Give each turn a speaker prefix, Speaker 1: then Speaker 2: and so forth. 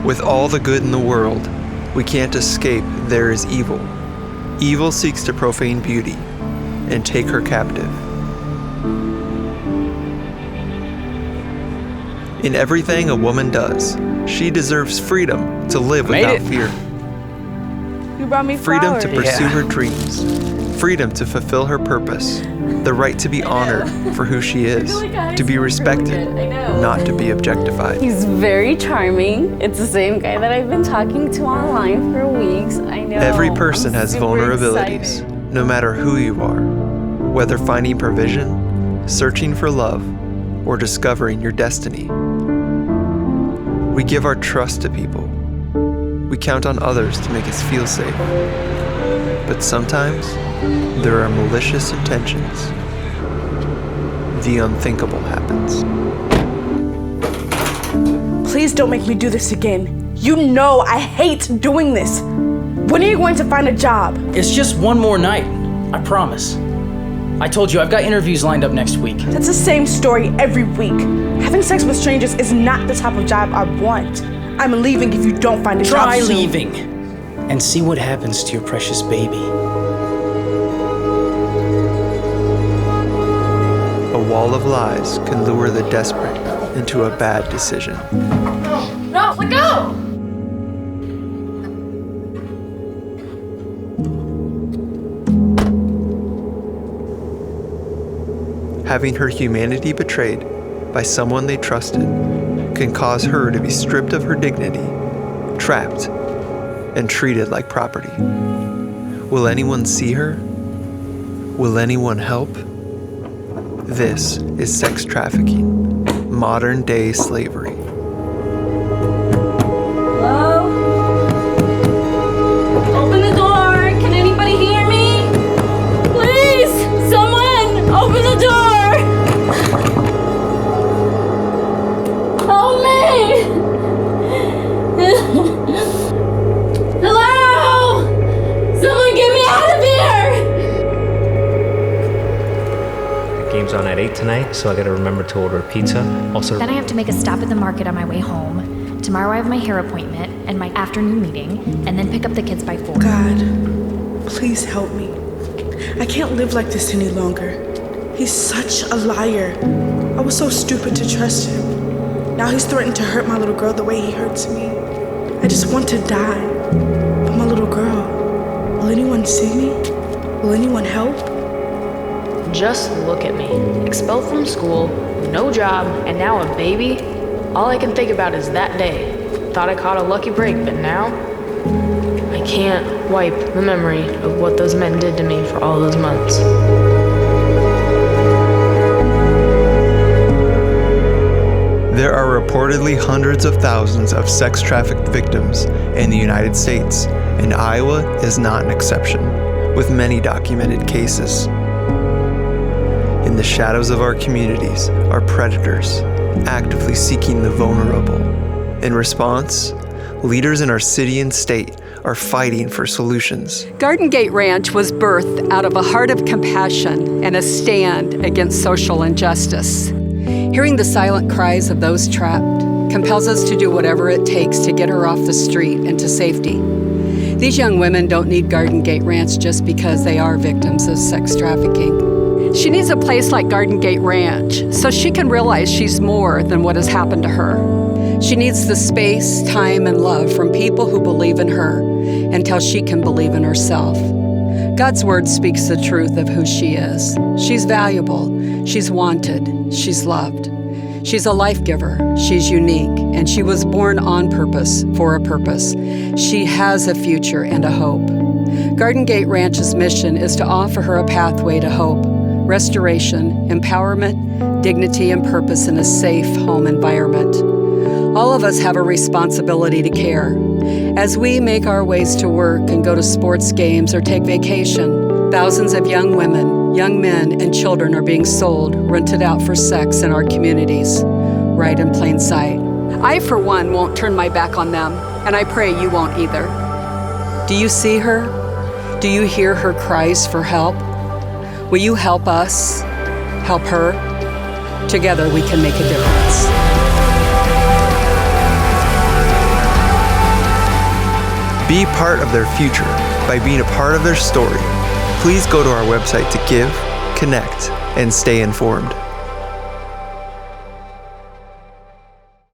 Speaker 1: With all the good in the world, we can't escape there is evil. Evil seeks to profane beauty and take her captive. In everything a woman does, she deserves freedom to live without fear.
Speaker 2: You brought me
Speaker 1: Freedom
Speaker 2: flowers.
Speaker 1: to pursue her dreams. Freedom to fulfill her purpose. The right to be honored for who she is. To be respected, not to be objectified.
Speaker 2: He's very charming. It's the same guy that I've been talking to online for weeks. I know.
Speaker 1: Every person has
Speaker 2: super
Speaker 1: vulnerabilities,
Speaker 2: excited.
Speaker 1: no matter who you are. Whether finding provision, searching for love, or discovering your destiny. We give our trust to people. We count on others to make us feel safe. But sometimes, there are malicious intentions. The unthinkable happens.
Speaker 3: Please don't make me do this again. You know I hate doing this. When are you going to find a job?
Speaker 4: It's just one more night, I promise. I told you I've got interviews lined up next week.
Speaker 3: That's the same story every week. Having sex with strangers is not the type of job I want. I'm leaving if you don't find a job
Speaker 4: Try
Speaker 3: soon.
Speaker 4: leaving and see what happens to your precious baby.
Speaker 1: A wall of lies can lure the desperate into a bad decision.
Speaker 5: No, let go!
Speaker 1: Having her humanity betrayed by someone they trusted can cause her to be stripped of her dignity, trapped, and treated like property. Will anyone see her? Will anyone help? This is sex trafficking, modern-day slavery.
Speaker 2: Hello? Open the door! Can anybody hear me? Please! Someone! Open the door! Help me! Hello! Someone get me out of here!
Speaker 6: Game's on at 8 tonight, so I gotta remember to order a pizza. Also,
Speaker 5: Then I have to make a stop at the market on my way home. Tomorrow I have my hair appointment and my afternoon meeting, and then pick up the kids by 4.
Speaker 3: God, please help me. I can't live like this any longer. He's such a liar. I was so stupid to trust him. Now he's threatened to hurt my little girl the way he hurts me. I just want to die. But my little girl, will anyone see me? Will anyone help?
Speaker 7: Just look at me. Expelled from school, no job, and now a baby? All I can think about is that day. Thought I caught a lucky break, but now I can't wipe the memory of what those men did to me for all those months.
Speaker 1: There are reportedly hundreds of thousands of sex-trafficked victims in the United States, and Iowa is not an exception, with many documented cases. In the shadows of our communities are predators, actively seeking the vulnerable. In response, leaders in our city and state are fighting for solutions.
Speaker 8: Garden Gate Ranch was birthed out of a heart of compassion and a stand against social injustice. Hearing the silent cries of those trapped compels us to do whatever it takes to get her off the street and to safety. These young women don't need Garden Gate Ranch just because they are victims of sex trafficking. She needs a place like Garden Gate Ranch so she can realize she's more than what has happened to her. She needs the space, time, and love from people who believe in her until she can believe in herself. God's word speaks the truth of who she is. She's valuable, she's wanted, she's loved. She's a life giver, she's unique, and she was born on purpose, for a purpose. She has a future and a hope. Garden Gate Ranch's mission is to offer her a pathway to hope, restoration, empowerment, dignity, and purpose in a safe home environment. All of us have a responsibility to care. As we make our ways to work and go to sports games or take vacation, thousands of young women, young men, and children are being sold, rented out for sex in our communities, right in plain sight. I, for one, won't turn my back on them, and I pray you won't either. Do you see her? Do you hear her cries for help? Will you help us? Help her? Together we can make a difference.
Speaker 1: Be part of their future by being a part of their story. Please go to our website to give, connect, and stay informed.